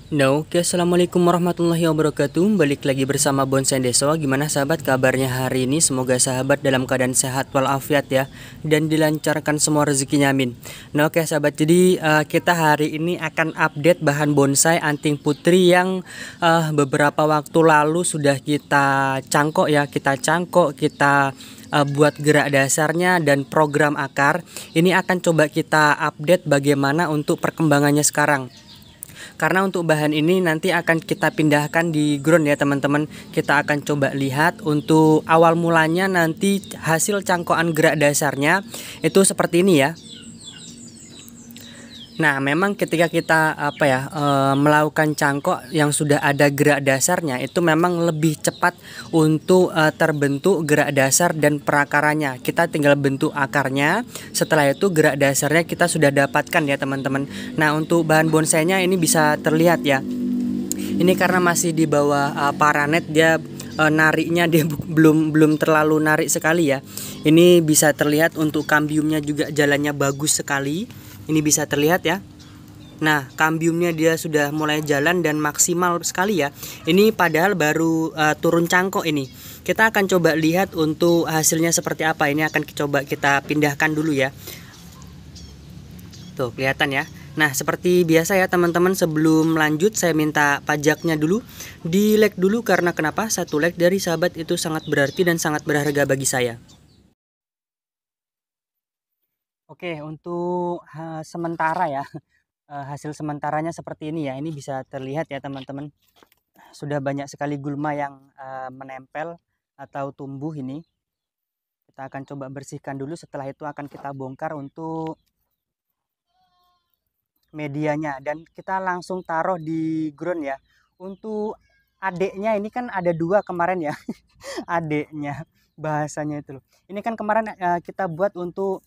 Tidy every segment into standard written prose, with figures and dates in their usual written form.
No, oke, assalamualaikum warahmatullahi wabarakatuh. Balik lagi bersama Bonsai Deso. Gimana sahabat kabarnya hari ini? Semoga sahabat dalam keadaan sehat walafiat ya, dan dilancarkan semua rezekinya, amin. Nah, oke sahabat, jadi kita hari ini akan update bahan bonsai anting putri yang beberapa waktu lalu sudah kita cangkok ya, kita buat gerak dasarnya dan program akar. Ini akan coba kita update bagaimana untuk perkembangannya sekarang. Karena untuk bahan ini nanti akan kita pindahkan di ground ya teman-teman. Kita akan coba lihat untuk awal mulanya nanti hasil cangkokan gerak dasarnya itu seperti ini ya. Nah, memang ketika kita melakukan cangkok yang sudah ada gerak dasarnya itu memang lebih cepat untuk terbentuk gerak dasar dan perakarannya. Kita tinggal bentuk akarnya. Setelah itu gerak dasarnya kita sudah dapatkan ya teman-teman. Nah, untuk bahan bonsainya ini bisa terlihat ya. Ini karena masih di bawah paranet, dia nariknya dia belum terlalu narik sekali ya. Ini bisa terlihat untuk kambiumnya juga jalannya bagus sekali. Ini bisa terlihat ya. Nah, kambiumnya dia sudah mulai jalan dan maksimal sekali ya. Ini padahal baru turun cangkok ini. Kita akan coba lihat untuk hasilnya seperti apa. Ini akan coba kita pindahkan dulu ya. Tuh, kelihatan ya. Nah, seperti biasa ya teman-teman, sebelum lanjut saya minta pajaknya dulu. Di like dulu karena kenapa? Satu like dari sahabat itu sangat berarti dan sangat berharga bagi saya. Oke, untuk sementara ya, hasil sementaranya seperti ini ya. Ini bisa terlihat ya teman-teman. Sudah banyak sekali gulma yang menempel atau tumbuh ini. Kita akan coba bersihkan dulu, setelah itu akan kita bongkar untuk medianya dan kita langsung taruh di ground ya. Untuk adeknya ini kan ada dua kemarin ya. Adeknya bahasanya itu loh. Ini kan kemarin kita buat untuk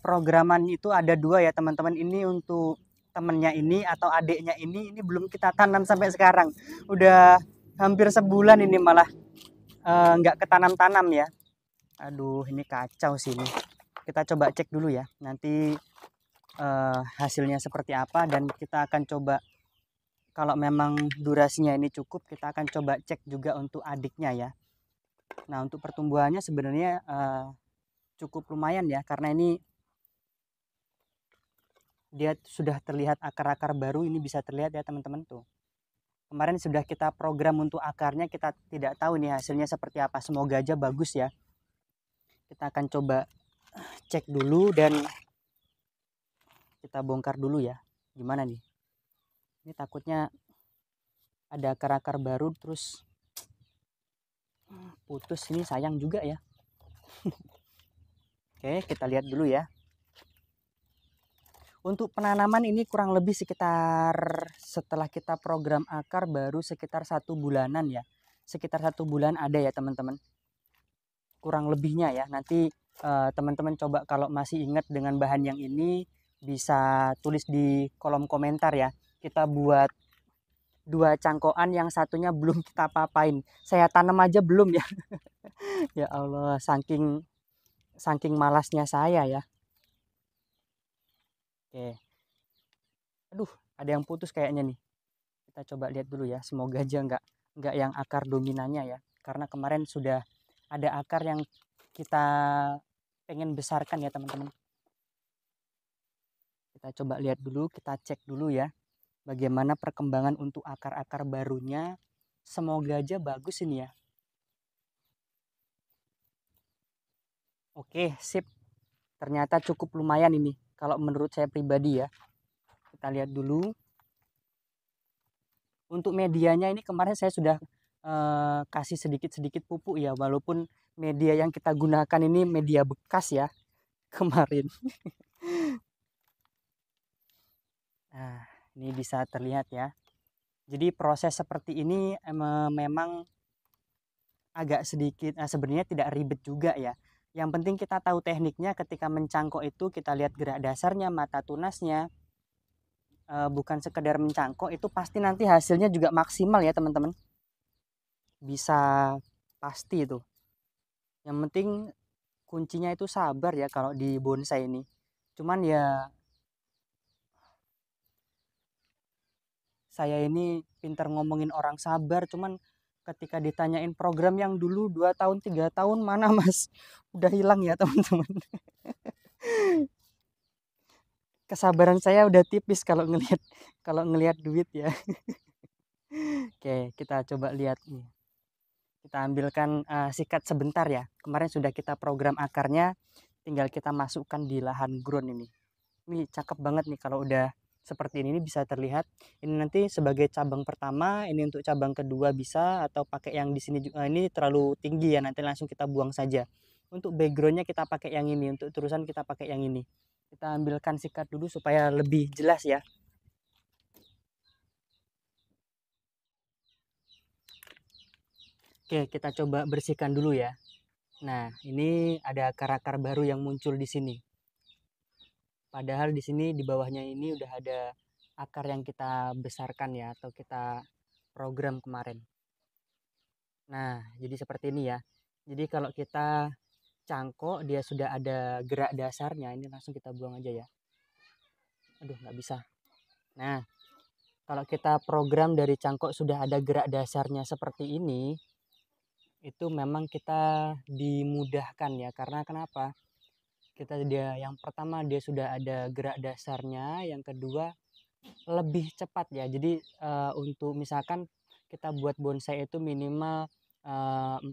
programan itu ada dua ya teman-teman. Ini untuk temennya ini atau adiknya ini belum kita tanam sampai sekarang. Udah hampir sebulan ini malah nggak ketanam-tanam ya. Aduh, ini kacau sih ini. Kita coba cek dulu ya. Nanti hasilnya seperti apa dan kita akan coba, kalau memang durasinya ini cukup, kita akan coba cek juga untuk adiknya ya. Nah, untuk pertumbuhannya sebenarnya cukup lumayan ya, karena ini dia sudah terlihat akar-akar baru. Ini bisa terlihat ya teman-teman tuh. Kemarin sudah kita program untuk akarnya, kita tidak tahu nih hasilnya seperti apa. Semoga aja bagus ya. Kita akan coba cek dulu dan kita bongkar dulu ya. Gimana nih? Ini takutnya ada akar-akar baru terus putus, ini sayang juga ya. Oke, kita lihat dulu ya. Untuk penanaman ini kurang lebih sekitar, setelah kita program akar baru sekitar 1 bulanan ya. Sekitar 1 bulan ada ya teman-teman. Kurang lebihnya ya. Nanti teman-teman coba kalau masih ingat dengan bahan yang ini bisa tulis di kolom komentar ya. Kita buat dua cangkokan, yang satunya belum kita apa-apain. Saya tanam aja belum ya. Ya Allah, saking malasnya saya ya. Oke. Aduh, ada yang putus kayaknya nih. Kita coba lihat dulu ya. Semoga aja nggak yang akar dominannya ya. Karena kemarin sudah ada akar yang kita pengen besarkan ya teman-teman. Kita coba lihat dulu, kita cek dulu ya. Bagaimana perkembangan untuk akar-akar barunya. Semoga aja bagus ini ya. Oke, sip. Ternyata cukup lumayan ini. Kalau menurut saya pribadi ya. Kita lihat dulu. Untuk medianya ini kemarin saya sudah kasih sedikit-sedikit pupuk ya. Walaupun media yang kita gunakan ini media bekas ya. Kemarin. Nah, ini bisa terlihat ya. Jadi proses seperti ini memang agak sedikit, sebenarnya tidak ribet juga ya. Yang penting kita tahu tekniknya. Ketika mencangkok itu kita lihat gerak dasarnya, mata tunasnya. Bukan sekedar mencangkok, itu pasti nanti hasilnya juga maksimal ya teman-teman. Bisa pasti itu. Yang penting kuncinya itu sabar ya kalau di bonsai ini. Cuman ya saya ini pintar ngomongin orang sabar, cuman ketika ditanyain program yang dulu 2 tahun 3 tahun mana Mas? Udah hilang ya teman-teman. Kesabaran saya udah tipis kalau ngelihat duit ya. Oke, kita coba lihat nih. Kita ambilkan sikat sebentar ya. Kemarin sudah kita program akarnya, tinggal kita masukkan di lahan ground ini. Ini cakep banget nih kalau udah seperti ini bisa terlihat. Ini nanti sebagai cabang pertama, ini untuk cabang kedua bisa, atau pakai yang di sini juga. Ini terlalu tinggi ya, nanti langsung kita buang saja. Untuk backgroundnya kita pakai yang ini, untuk terusan kita pakai yang ini. Kita ambilkan sikat dulu supaya lebih jelas ya. Oke, kita coba bersihkan dulu ya. Nah, ini ada akar-akar baru yang muncul di sini. Padahal di sini di bawahnya ini udah ada akar yang kita besarkan ya, atau kita program kemarin. Nah, jadi seperti ini ya. Jadi kalau kita cangkok dia sudah ada gerak dasarnya, ini langsung kita buang aja ya. Aduh, nggak bisa. Nah, kalau kita program dari cangkok sudah ada gerak dasarnya seperti ini, itu memang kita dimudahkan ya. Karena kenapa? Dia yang pertama dia sudah ada gerak dasarnya, yang kedua lebih cepat ya. Jadi untuk misalkan kita buat bonsai itu minimal 4-5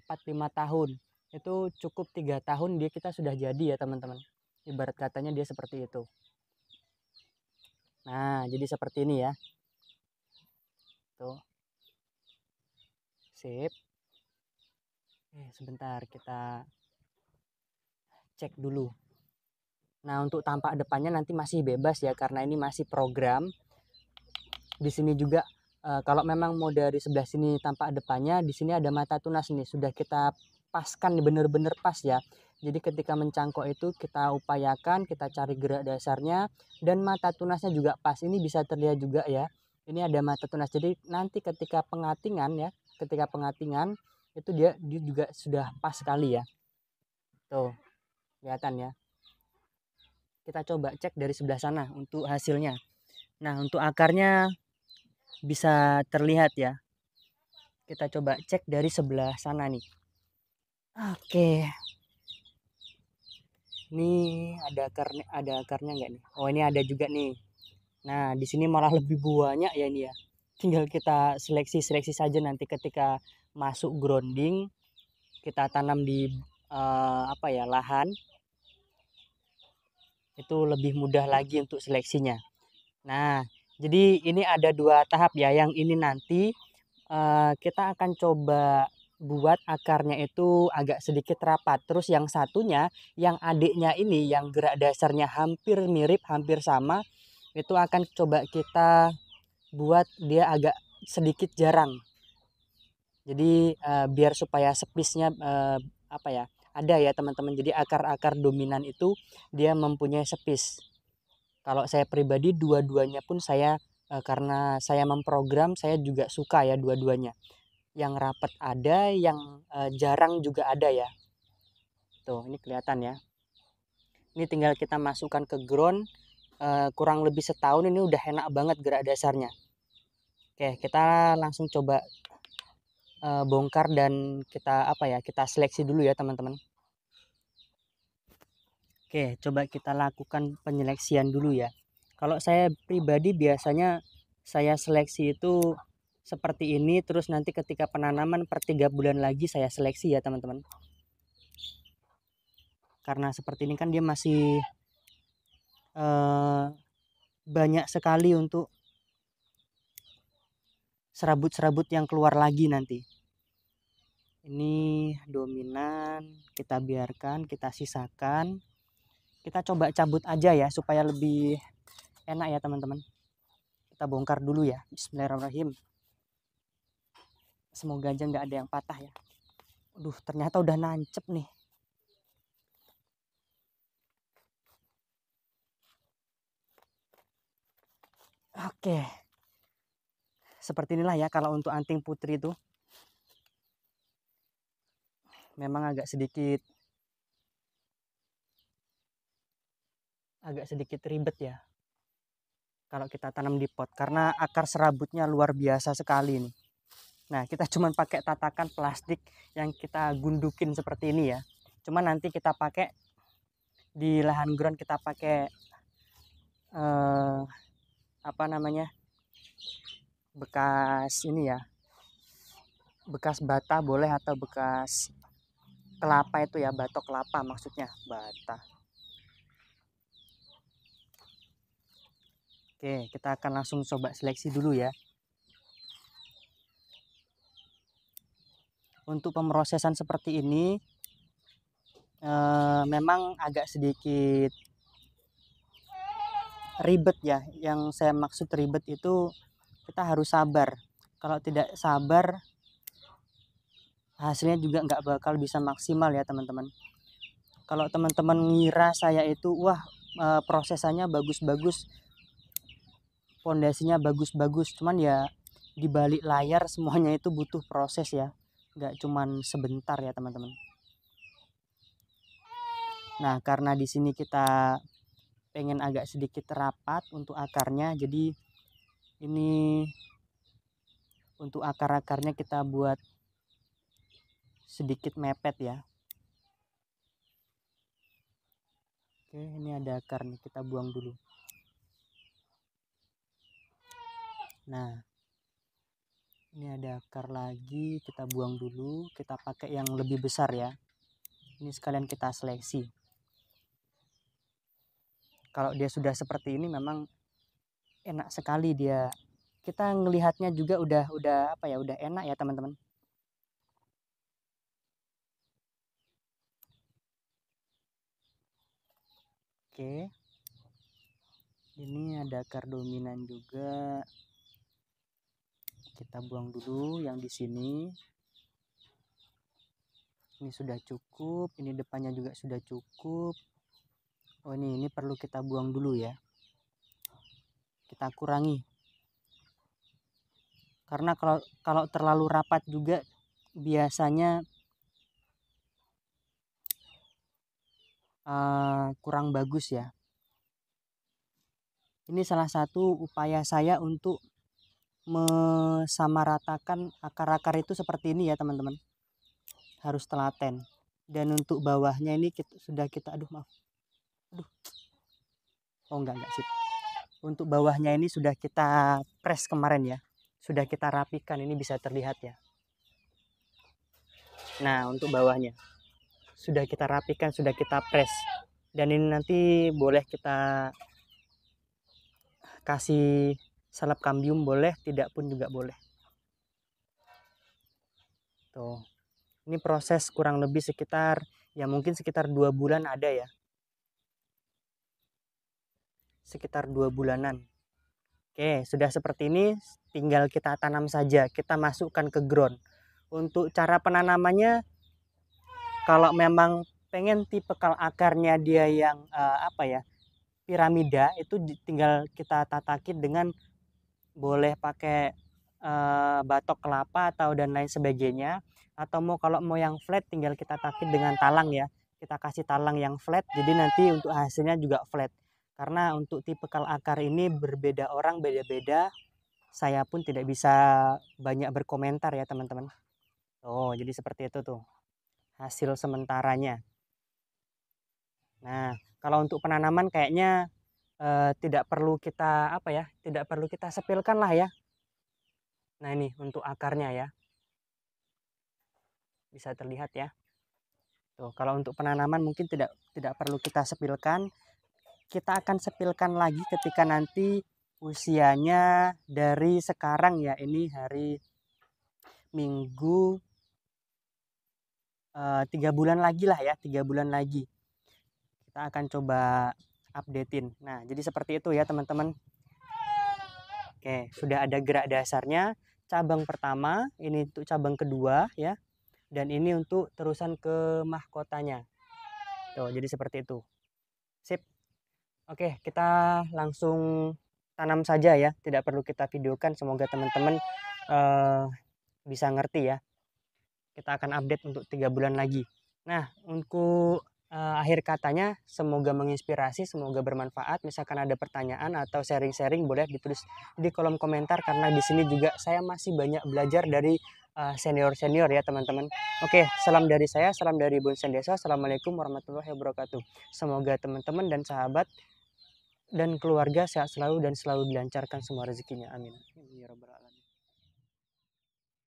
tahun. Itu cukup 3 tahun dia kita sudah jadi ya teman-teman. Ibarat katanya dia seperti itu. Nah, jadi seperti ini ya. Tuh. Sip. Sebentar kita cek dulu. Nah, untuk tampak depannya nanti masih bebas ya karena ini masih program. Di sini juga kalau memang mau dari sebelah sini tampak depannya, di sini ada mata tunas nih, sudah kita paskan bener-bener pas ya. Jadi ketika mencangkok itu kita upayakan kita cari gerak dasarnya dan mata tunasnya juga pas. Ini bisa terlihat juga ya. Ini ada mata tunas. Jadi nanti ketika pengatingan ya, ketika pengatingan itu dia juga sudah pas sekali ya. Tuh, kelihatan ya. Kita coba cek dari sebelah sana untuk hasilnya. Nah, untuk akarnya bisa terlihat ya. Kita coba cek dari sebelah sana nih. Oke. Ini ada akarnya nggak nih? Oh, ini ada juga nih. Nah, di sini malah lebih banyak ya ini ya. Tinggal kita seleksi saja nanti ketika masuk grounding, kita tanam di lahan, itu lebih mudah lagi untuk seleksinya. Nah, jadi ini ada 2 tahap ya. Yang ini nanti kita akan coba buat akarnya itu agak sedikit rapat. Terus yang satunya, yang adiknya ini, yang gerak dasarnya hampir mirip, hampir sama, itu akan coba kita buat dia agak sedikit jarang. Jadi biar supaya sepisnya ada ya teman-teman. Jadi akar-akar dominan itu dia mempunyai sepis. Kalau saya pribadi dua-duanya pun saya karena saya memprogram saya juga suka ya dua-duanya. Yang rapat ada, yang jarang juga ada ya. Tuh, ini kelihatan ya. Ini tinggal kita masukkan ke ground kurang lebih setahun ini udah enak banget gerak dasarnya. Oke, kita langsung coba bongkar dan kita seleksi dulu ya teman-teman. Oke, coba kita lakukan penyeleksian dulu ya. Kalau saya pribadi biasanya saya seleksi itu seperti ini, terus nanti ketika penanaman per 3 bulan lagi saya seleksi ya teman-teman. Karena seperti ini kan dia masih banyak sekali untuk serabut-serabut yang keluar lagi nanti. Ini dominan, kita biarkan, kita sisakan. Kita coba cabut aja ya supaya lebih enak ya teman-teman. Kita bongkar dulu ya. Bismillahirrahmanirrahim. Semoga aja nggak ada yang patah ya. Aduh, ternyata udah nancep nih. Oke. Seperti inilah ya kalau untuk anting putri itu. Memang agak sedikit ribet ya. kalau kita tanam di pot karena akar serabutnya luar biasa sekali nih. Nah, kita cuman pakai tatakan plastik yang kita gundukin seperti ini ya. Cuman nanti kita pakai di lahan ground, kita pakai apa namanya, bekas ini ya, bekas bata boleh, atau bekas kelapa itu ya, batok kelapa maksudnya, bata. Oke, kita akan langsung coba seleksi dulu ya. Untuk pemrosesan seperti ini memang agak sedikit ribet ya. Yang saya maksud ribet itu kita harus sabar. Kalau tidak sabar, hasilnya juga nggak bakal bisa maksimal ya teman-teman. Kalau teman-teman ngira saya itu wah prosesannya bagus-bagus, pondasinya bagus-bagus, cuman ya di balik layar semuanya itu butuh proses ya, nggak cuman sebentar ya teman-teman. Nah, karena di sini kita pengen agak sedikit rapat untuk akarnya, jadi ini untuk akar-akarnya kita buat sedikit mepet ya. Oke, ini ada akar nih, kita buang dulu. Nah, ini ada akar lagi, kita buang dulu, kita pakai yang lebih besar ya. Ini sekalian kita seleksi. Kalau dia sudah seperti ini memang enak sekali dia. Kita ngelihatnya juga udah apa ya, udah enak ya teman-teman. Oke. Ini ada akar dominan juga. Kita buang dulu yang di sini. Ini sudah cukup, ini depannya juga sudah cukup. Oh, ini perlu kita buang dulu ya. Kita kurangi. Karena kalau terlalu rapat juga biasanya kurang bagus ya. Ini salah satu upaya saya untuk mesamaratakan akar-akar itu seperti ini ya teman-teman. Harus telaten. Dan untuk bawahnya ini sudah kita aduh. Oh enggak sip. Untuk bawahnya ini sudah kita press kemarin ya. Sudah kita rapikan, ini bisa terlihat ya. Nah, untuk bawahnya sudah kita rapikan, sudah kita press. Dan ini nanti boleh kita kasih salep kambium boleh, tidak pun juga boleh. Tuh. Ini proses kurang lebih sekitar ya mungkin sekitar 2 bulan ada ya. Sekitar 2 bulanan. Oke, sudah seperti ini tinggal kita tanam saja. Kita masukkan ke ground. Untuk cara penanamannya, kalau memang pengen tipikal akarnya dia yang apa ya, piramida, itu tinggal kita tatakin dengan boleh pakai batok kelapa atau dan lain sebagainya, atau kalau mau yang flat tinggal kita takin dengan talang ya. Kita kasih talang yang flat, jadi nanti untuk hasilnya juga flat. Karena untuk tipikal akar ini berbeda orang, beda-beda. Saya pun tidak bisa banyak berkomentar ya teman-teman. Oh, jadi seperti itu tuh hasil sementaranya. Nah, kalau untuk penanaman kayaknya tidak perlu kita apa ya, tidak perlu kita sepilkan lah ya. Nah, ini untuk akarnya ya. Bisa terlihat ya. Tuh, kalau untuk penanaman mungkin tidak perlu kita sepilkan. Kita akan sepilkan lagi ketika nanti usianya dari sekarang ya. Ini hari Minggu 3 bulan lagi lah ya, 3 bulan lagi. Kita akan coba updatein. Nah, jadi seperti itu ya teman-teman. Oke, sudah ada gerak dasarnya. Cabang pertama, ini untuk cabang kedua ya. Dan ini untuk terusan ke mahkotanya. Tuh, jadi seperti itu. Sip. Oke, kita langsung tanam saja ya. Tidak perlu kita videokan. Semoga teman-teman bisa ngerti ya. Kita akan update untuk 3 bulan lagi. Nah, untuk akhir katanya semoga menginspirasi, semoga bermanfaat. Misalkan ada pertanyaan atau sharing-sharing boleh ditulis di kolom komentar, karena di sini juga saya masih banyak belajar dari senior-senior ya teman-teman. Oke, salam dari saya, salam dari Bunsen Desa. Assalamualaikum warahmatullahi wabarakatuh. Semoga teman-teman dan sahabat dan keluarga sehat selalu dan selalu dilancarkan semua rezekinya. Amin.